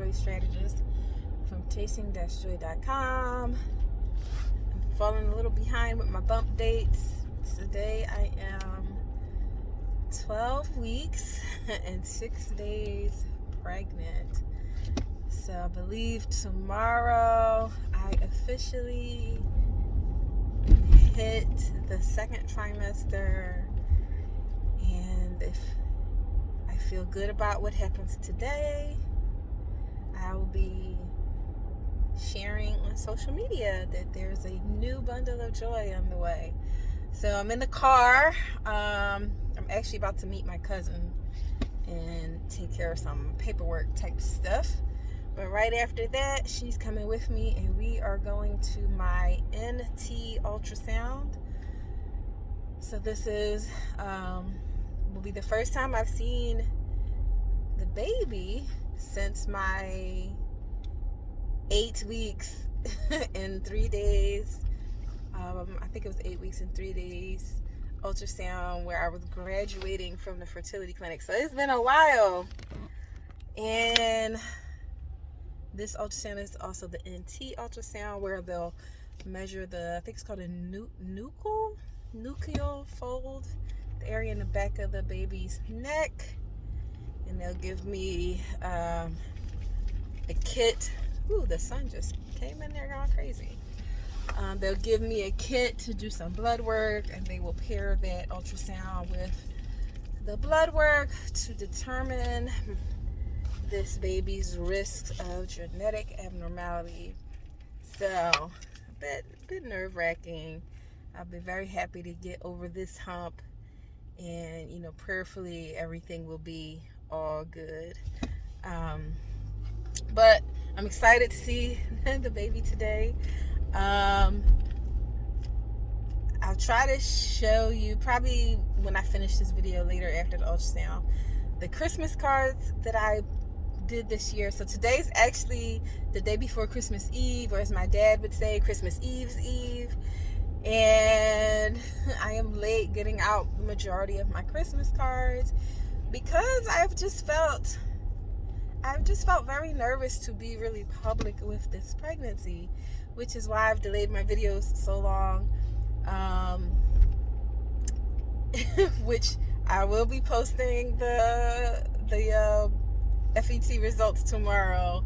Joy Strategist from chasing-joy.com. I'm falling a little behind with my bump dates. Today I am 12 weeks and 6 days pregnant. So I believe tomorrow I officially hit the second trimester, and if I feel good about what happens today, I will be sharing on social media that there's a new bundle of joy on the way. So I'm in the car. I'm actually about to meet my cousin and take care of some paperwork type stuff. But right after that, she's coming with me, and we are going to my NT ultrasound. So this will be the first time I've seen the baby since my 8 weeks and 3 days. I think it was 8 weeks and 3 days ultrasound where I was graduating from the fertility clinic. So it's been a while. And this ultrasound is also the NT ultrasound, where they'll measure I think it's called a nuchal fold, the area in the back of the baby's neck. And they'll give me a kit. Ooh, the sun just came in there going crazy. They'll give me a kit to do some blood work, and they will pair that ultrasound with the blood work to determine this baby's risk of genetic abnormality. So, a bit nerve-wracking. I'll be very happy to get over this hump, and prayerfully everything will be all good. But I'm excited to see the baby today. I'll try to show you probably when I finish this video later after the ultrasound the Christmas cards that I did this year. So today's actually the day before Christmas Eve, or as my dad would say, Christmas Eve's Eve. And I am late getting out the majority of my Christmas cards because I've just felt very nervous to be really public with this pregnancy, which is why I've delayed my videos so long. Which I will be posting the FET results tomorrow,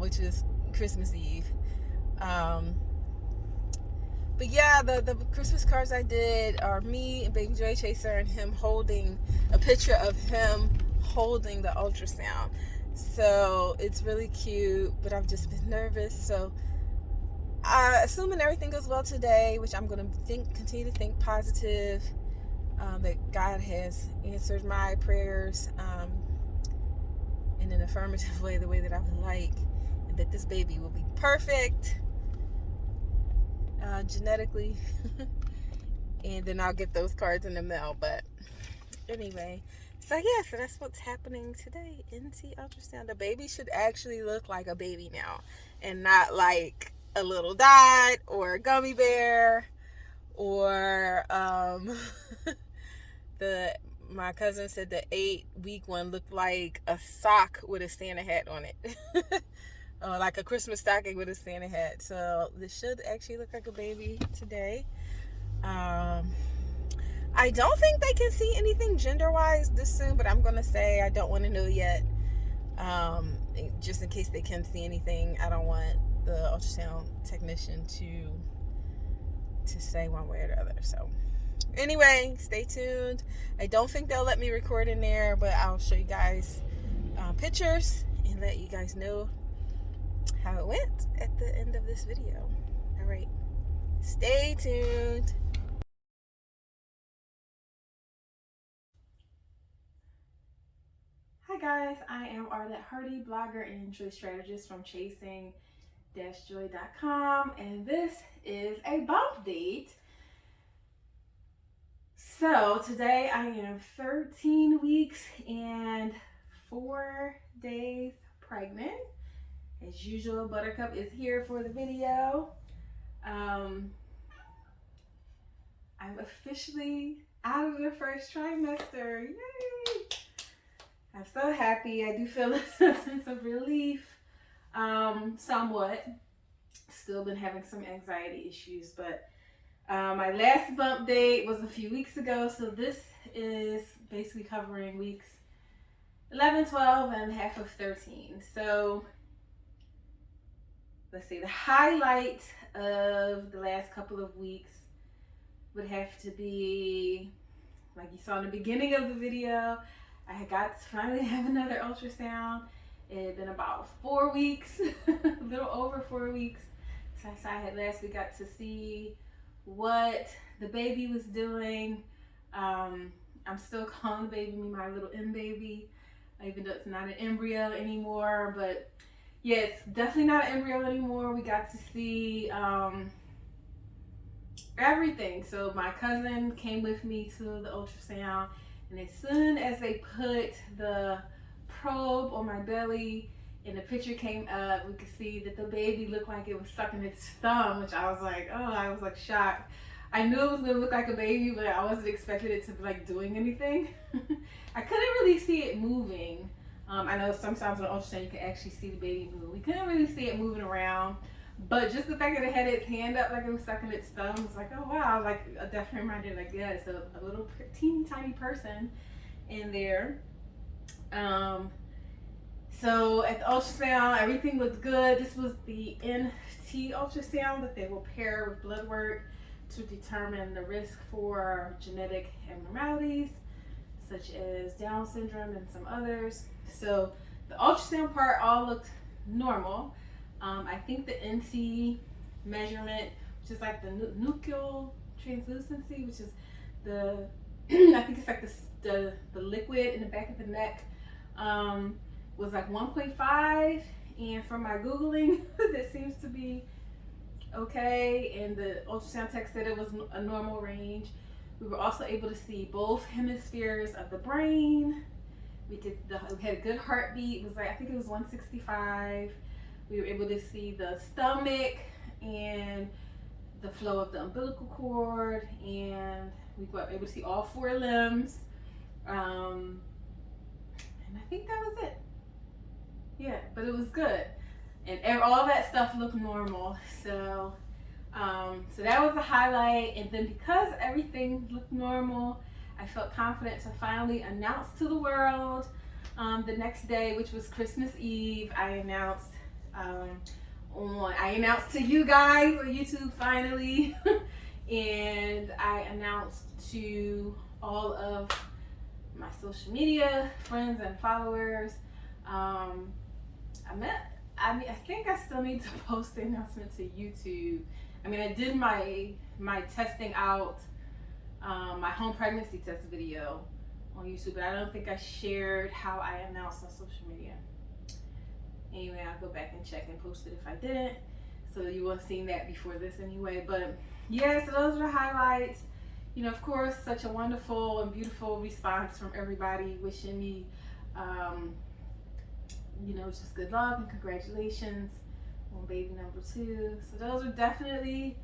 which is Christmas Eve. But yeah, the Christmas cards I did are me and baby Joy Chaser and him holding a picture of him holding the ultrasound. So it's really cute, but I've just been nervous. So assuming everything goes well today, which I'm going to continue to think positive, that God has answered my prayers in an affirmative way, the way that I would like, and that this baby will be perfect genetically. And then I'll get those cards in the mail. But anyway, so that's what's happening today. NT ultrasound. The baby should actually look like a baby now, and not like a little dot or a gummy bear, or my cousin said the 8-week one looked like a sock with a Santa hat on it. Or like a Christmas stocking with a Santa hat. So this should actually look like a baby today. I don't think they can see anything gender-wise this soon, but I'm gonna say I don't want to know yet. Just in case they can see anything, I don't want the ultrasound technician to say one way or the other. So anyway, stay tuned. I don't think they'll let me record in there, but I'll show you guys pictures and let you guys know how it went at the end of this video. All right, stay tuned. Hi guys, I am ARHartie, blogger and joy strategist from chasing-joy.com, and this is a bump date. So today I am 13 weeks and 4 days pregnant. As usual, Buttercup is here for the video. I'm officially out of the first trimester. Yay! I'm so happy. I do feel a sense of relief, somewhat. Still been having some anxiety issues, but my last bump date was a few weeks ago, so this is basically covering weeks 11, 12, and half of 13. So let's see, the highlight of the last couple of weeks would have to be, like you saw in the beginning of the video, I got to finally have another ultrasound. It had been about 4 weeks, a little over 4 weeks since I had last got to see what the baby was doing. I'm still calling the baby my little M baby, even though it's not an embryo anymore. But yeah, it's definitely not an embryo anymore. We got to see everything. So my cousin came with me to the ultrasound, and as soon as they put the probe on my belly and the picture came up, we could see that the baby looked like it was sucking its thumb, which I was like, oh, I was like shocked. I knew it was gonna look like a baby, but I wasn't expecting it to be like doing anything. I couldn't really see it moving. I know sometimes on ultrasound you can actually see the baby move. We couldn't really see it moving around, but just the fact that it had its hand up like it was sucking its thumb was like, oh wow, like a definite reminder, like yeah, it's a little teeny tiny person in there. So at the ultrasound, everything looked good. This was the NT ultrasound that they will pair with blood work to determine the risk for genetic abnormalities such as Down syndrome and some others. So the ultrasound part all looked normal. I think the NT measurement, which is like the nuchal translucency, which is the I think it's like the liquid in the back of the neck, was like 1.5, and from my Googling, that seems to be okay, and the ultrasound tech said it was a normal range. We were also able to see both hemispheres of the brain. We had a good heartbeat. It was like, I think it was 165. We were able to see the stomach and the flow of the umbilical cord, and we were able to see all 4 limbs. And I think that was it. Yeah, but it was good. And all that stuff looked normal. So that was the highlight. And then because everything looked normal, I felt confident to finally announce to the world the next day, which was Christmas Eve. I announced to you guys on YouTube finally, and I announced to all of my social media friends and followers. I think I still need to post the announcement to YouTube. I mean, I did my testing out, my home pregnancy test video on YouTube, but I don't think I shared how I announced on social media. Anyway, I'll go back and check and post it if I didn't. So you will have seen that before this anyway. But yeah, so those are the highlights. You know, of course, such a wonderful and beautiful response from everybody wishing me, you know, just good luck and congratulations on baby number 2. So those are definitely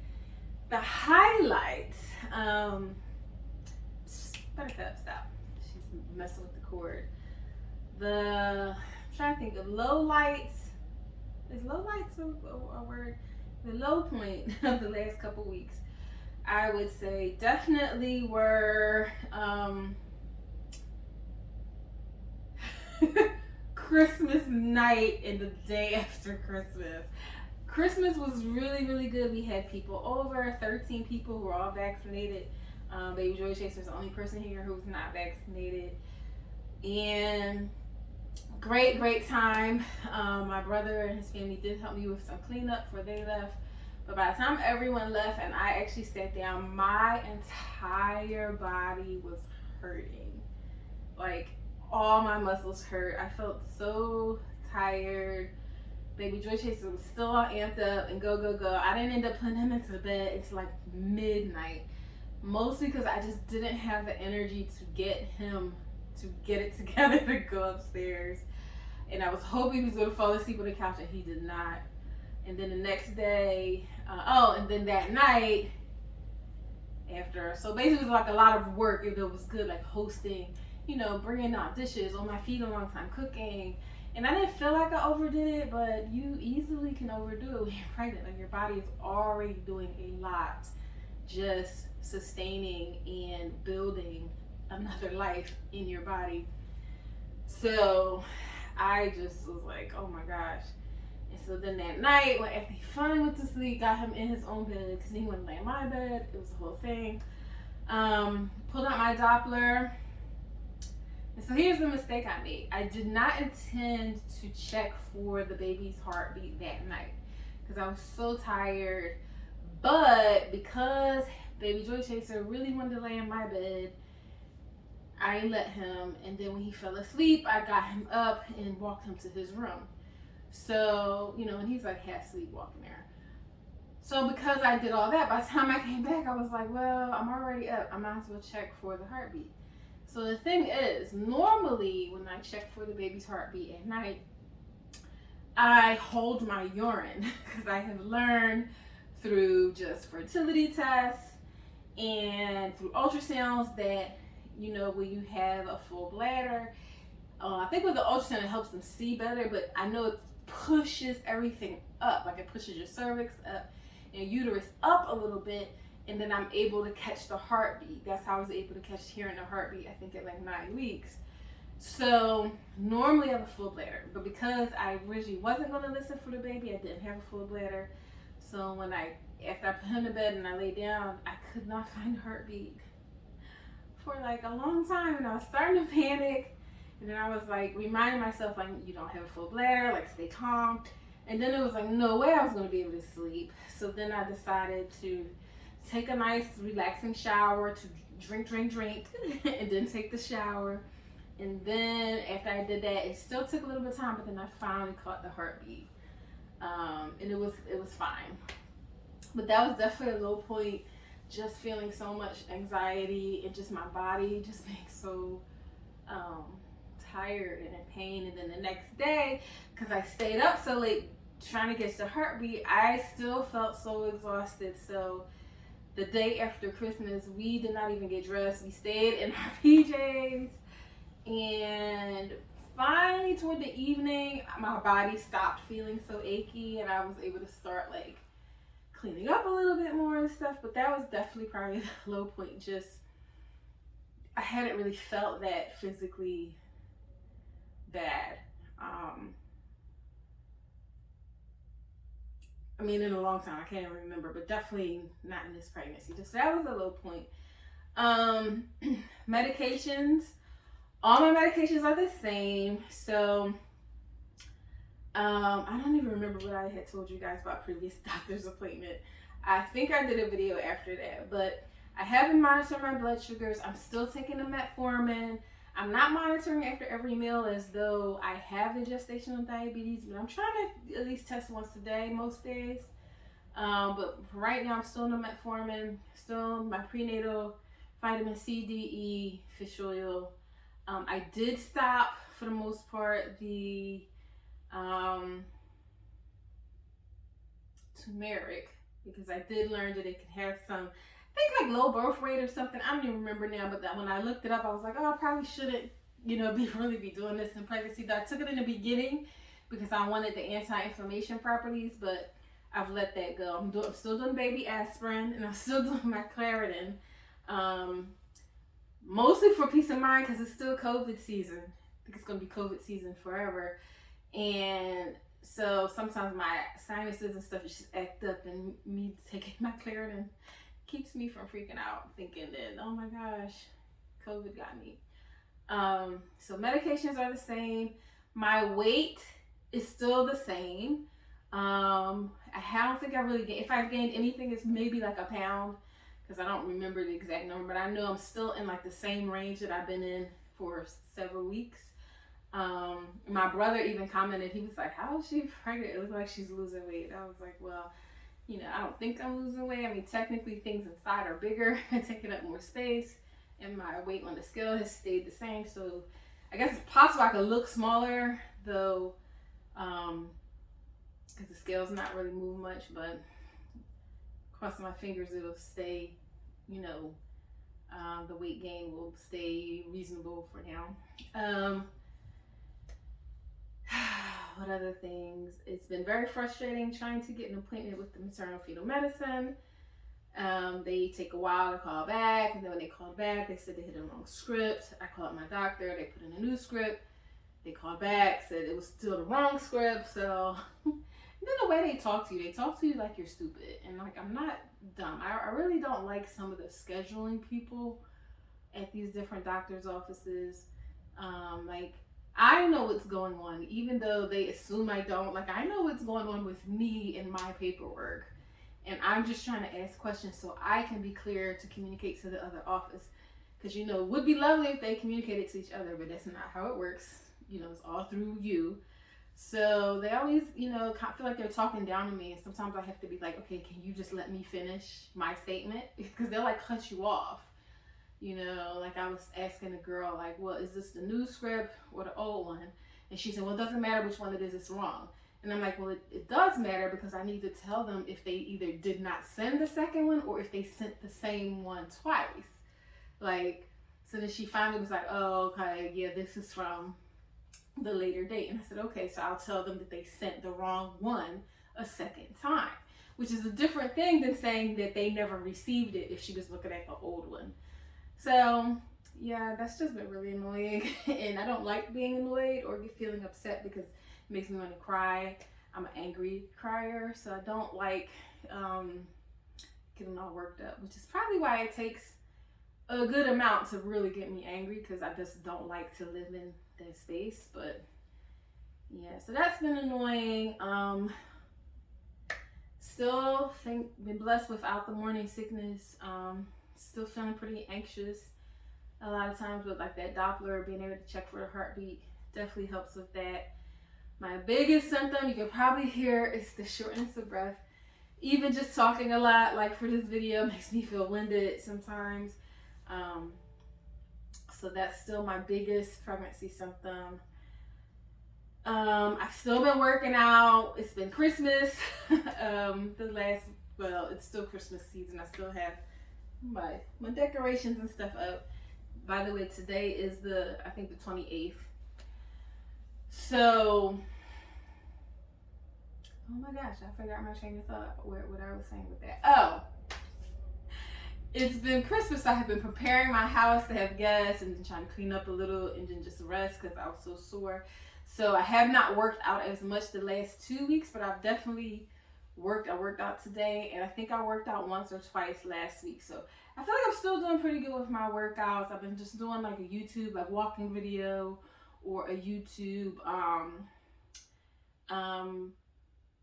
the highlights. Stop. She's messing with the cord. I'm trying to think of low lights. Is low lights a word? The low point of the last couple weeks, I would say definitely were Christmas night and the day after Christmas. Christmas was really, really good. We had people over, 13 people who were all vaccinated. Baby Joy Chaser is the only person here who was not vaccinated. And great time. My brother and his family did help me with some cleanup before they left. But by the time everyone left and I actually sat down, my entire body was hurting. Like, all my muscles hurt. I felt so tired. Baby Joy Chaser was still all amped up and go. I didn't end up putting him into bed until like midnight. Mostly because I just didn't have the energy to get it together to go upstairs. And I was hoping he was going to fall asleep on the couch, and he did not. And then the next day, and then that night after, so basically it was like a lot of work. It was good, like hosting you know, bringing out dishes, on my feet a long time cooking. And I didn't feel like I overdid it, but you easily can overdo it when you're pregnant. Like, your body is already doing a lot, just sustaining and building another life in your body. So I just was like, oh my gosh. And so then that night, when after he finally went to sleep, got him in his own bed because he wouldn't lay in my bed. It was the whole thing. Pulled out my Doppler. And so here's the mistake I made. I did not intend to check for the baby's heartbeat that night because I was so tired. But because baby Joy Chaser really wanted to lay in my bed, I let him. And then when he fell asleep, I got him up and walked him to his room. So, you know, and he's like half sleepwalking there. So because I did all that, by the time I came back, I was like, well, I'm already up. I might as well check for the heartbeat. So the thing is, normally when I check for the baby's heartbeat at night, I hold my urine because I have learned through just fertility tests and through ultrasounds that, you know, when you have a full bladder, I think with the ultrasound it helps them see better, but I know it pushes everything up, like it pushes your cervix up and uterus up a little bit, and then I'm able to catch the heartbeat. That's how I was able to catch hearing the heartbeat, I think at like 9 weeks. So normally I have a full bladder, but because I originally wasn't going to listen for the baby, I didn't have a full bladder. So when after I put him to bed and I lay down, I could not find the heartbeat for like a long time, and I was starting to panic. And then I was like reminding myself, like, you don't have a full bladder, like stay calm. And then it was like no way I was going to be able to sleep. So then I decided to take a nice relaxing shower, to drink and then take the shower. And then after I did that, it still took a little bit of time, but then I finally caught the heartbeat. And it was fine. But that was definitely a low point, just feeling so much anxiety and just my body just being so tired and in pain. And then the next day, because I stayed up so late trying to get the heartbeat, I still felt so exhausted. So the day after Christmas, we did not even get dressed. We stayed in our PJs. And finally, toward the evening, my body stopped feeling so achy, and I was able to start like cleaning up a little bit more and stuff. But that was definitely probably the low point. Just, I hadn't really felt that physically bad. I mean, in a long time, I can't even remember, but definitely not in this pregnancy. Just that was a low point. Medications. All my medications are the same. So, I don't even remember what I had told you guys about previous doctor's appointment. I think I did a video after that, but I haven't monitored my blood sugars. I'm still taking the metformin. I'm not monitoring after every meal as though I have the gestational diabetes, but I'm trying to at least test once a day most days. But right now I'm still on the metformin, still my prenatal vitamin C, D, E, fish oil. I did stop for the most part the turmeric because I did learn that it can have some, I think like low birth rate or something. I don't even remember now, but that when I looked it up, I was like, oh, I probably shouldn't, you know, really be doing this in pregnancy. I took it in the beginning because I wanted the anti-inflammation properties, but I've let that go. I'm still doing baby aspirin, and I'm still doing my Claritin. Mostly for peace of mind because it's still COVID season. I think it's going to be COVID season forever. And so sometimes my sinuses and stuff just act up, and me taking my Claritin keeps me from freaking out, thinking that, oh my gosh, COVID got me. So medications are the same. My weight is still the same. I don't think I really gained, if I've gained anything, it's maybe like a pound, because I don't remember the exact number, but I know I'm still in like the same range that I've been in for several weeks. My brother even commented, he was like, how is she pregnant? It looks like she's losing weight. I was like, well, you know, I don't think I'm losing weight. I mean, technically things inside are bigger and taking up more space, and my weight on the scale has stayed the same. So I guess it's possible I could look smaller, though, because the scale's not really moved much, but crossing my fingers it'll stay, you know, The weight gain will stay reasonable for now. What other things? It's been very frustrating trying to get an appointment with the maternal fetal medicine. They take a while to call back, and then when they called back, they said they had the wrong script. I called my doctor, they put in a new script. They called back, said it was still the wrong script. So then the way they talk to you like you're stupid. And like, I'm not dumb. I really don't like some of the scheduling people at these different doctor's offices. Like, I know what's going on, even though they assume I don't. Like, I know what's going on with me and my paperwork. And I'm just trying to ask questions so I can be clear to communicate to the other office. Because, you know, it would be lovely if they communicated to each other, but that's not how it works. You know, it's all through you. So they always, you know, feel like they're talking down to me. And sometimes I have to be like, okay, can you just let me finish my statement? Because they'll like cut you off. You know, like I was asking a girl, like, well, is this the new script or the old one? And she said, well, it doesn't matter which one it is, it's wrong. And I'm like, well, it does matter because I need to tell them if they either did not send the second one or if they sent the same one twice. Like, so then she finally was like, oh, okay, yeah, this is from the later date. And I said, okay, so I'll tell them that they sent the wrong one a second time, which is a different thing than saying that they never received it if she was looking at the old one. So yeah, that's just been really annoying. And I don't like being annoyed or feeling upset because it makes me want to cry. I'm an angry crier, so I don't like getting all worked up, which is probably why it takes a good amount to really get me angry, because I just don't like to live in that space. But yeah, so that's been annoying. Still been blessed without the morning sickness. Still feeling pretty anxious a lot of times with like that Doppler, being able to check for the heartbeat definitely helps with that. My biggest symptom, you can probably hear, is the shortness of breath. Even just talking a lot, like for this video, makes me feel winded sometimes. So that's still my biggest pregnancy symptom. I've still been working out. It's been Christmas. It's still Christmas season. I still have my decorations and stuff up. By the way, today is I think the 28th. So, oh my gosh, I forgot my train of thought, what I was saying with that. Oh, it's been Christmas. So I have been preparing my house to have guests and then trying to clean up a little and then just rest because I was so sore. So I have not worked out as much the last 2 weeks, but I've definitely worked. I worked out today, and I think I worked out once or twice last week. So I feel like I'm still doing pretty good with my workouts. I've been just doing like a YouTube, like walking video, or a YouTube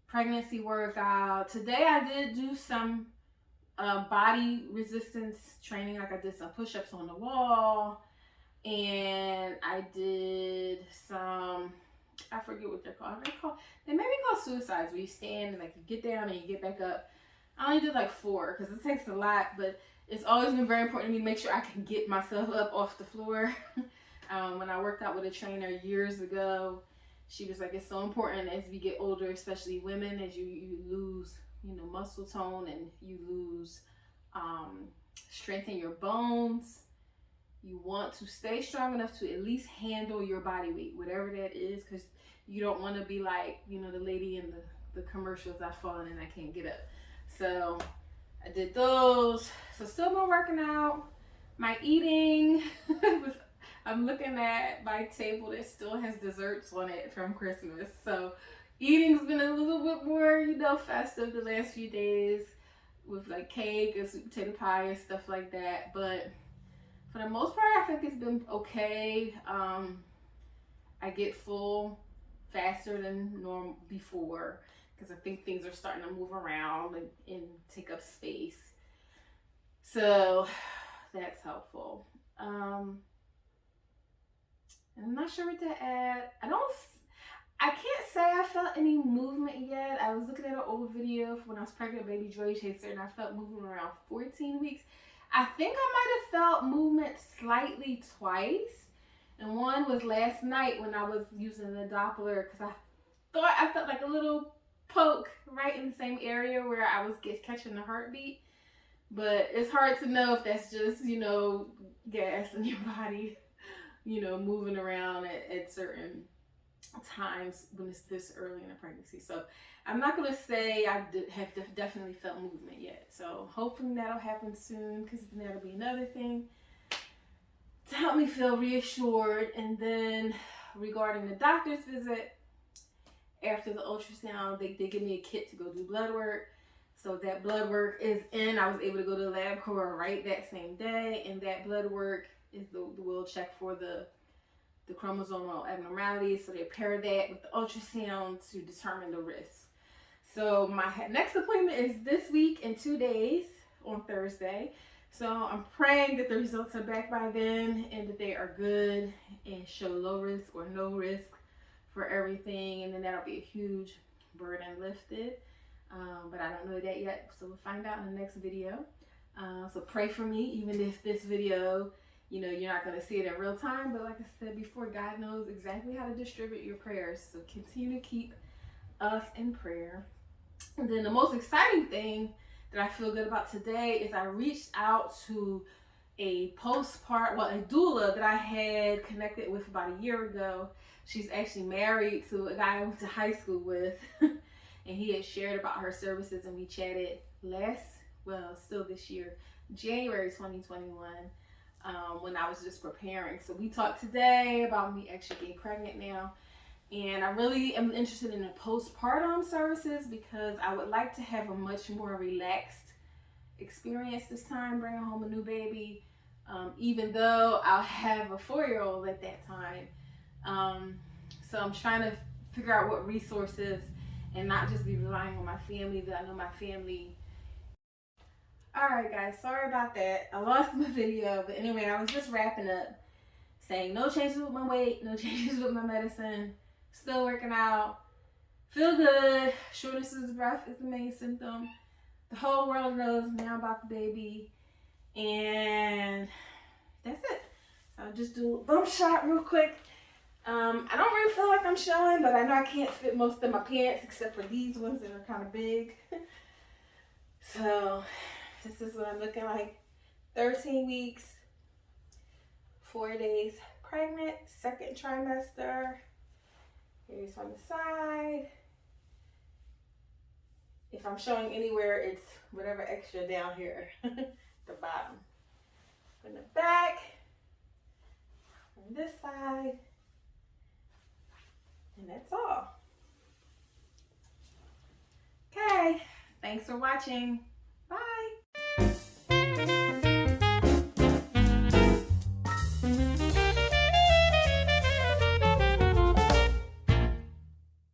pregnancy workout. Today I did do some body resistance training. Like I did some push-ups on the wall, and I did some, I forget what they're called. They may be called suicides, where you stand and like you get down and you get back up. I only did like 4 because it takes a lot, but it's always been very important to me to make sure I can get myself up off the floor. When I worked out with a trainer years ago, she was like, it's so important as we get older, especially women, as you lose, you know, muscle tone and you lose strength in your bones. You want to stay strong enough to at least handle your body weight, whatever that is, because you don't want to be like, you know, the lady in the commercials, I've fallen and I can't get up. So I did those. So still been working out. My eating I'm looking at my table that still has desserts on it from Christmas. So eating's been a little bit more, you know, festive the last few days with like cake and sweet potato pie and stuff like that. But for the most part, I think it's been okay. I get full faster than normal before because I think things are starting to move around and take up space. So that's helpful. I'm not sure what to add. I can't say I felt any movement yet. I was looking at an old video when I was pregnant with baby Joy Chaser, and I felt movement around 14 weeks. I think I might have felt movement slightly twice. And one was last night when I was using the Doppler, because I thought I felt like a little poke right in the same area where I was catching the heartbeat. But it's hard to know if that's just, you know, gas in your body, you know, moving around at certain times when it's this early in a pregnancy. So I'm not going to say I have definitely felt movement yet. So hopefully that'll happen soon, because then that'll be another thing to help me feel reassured. And then regarding the doctor's visit, after the ultrasound, they give me a kit to go do blood work. So that blood work is in. I was able to go to the LabCorp right that same day, and that blood work is will check for the chromosomal abnormalities. So they pair that with the ultrasound to determine the risk. So my next appointment is this week in 2 days on Thursday. So I'm praying that the results are back by then and that they are good and show low risk or no risk for everything. And then that'll be a huge burden lifted. But I don't know that yet. So we'll find out in the next video. So pray for me, even if this video, you know, you're not going to see it in real time. But like I said before, God knows exactly how to distribute your prayers. So continue to keep us in prayer. And then the most exciting thing that I feel good about today is I reached out to a doula that I had connected with about a year ago. She's actually married to a guy I went to high school with. And he had shared about her services, and we chatted still this year, January 2021, when I was just preparing. So we talked today about me actually being pregnant now. And I really am interested in the postpartum services, because I would like to have a much more relaxed experience this time, bringing home a new baby, even though I'll have a 4-year-old at that time. So I'm trying to figure out what resources, and not just be relying on my family, that I know my family. Alright guys, sorry about that. I lost my video, but anyway, I was just wrapping up saying no changes with my weight, no changes with my medicine, still working out, feel good, shortness of breath is the main symptom. The whole world knows now about the baby, and that's it. I'll just do a bump shot real quick. I don't really feel like I'm showing, but I know I can't fit most of my pants except for these ones that are kind of big. So this is what I'm looking like. 13 weeks, 4 days pregnant, second trimester. Here's on the side. If I'm showing anywhere, it's whatever extra down here, the bottom. In the back, on this side. And that's all. Okay, thanks for watching.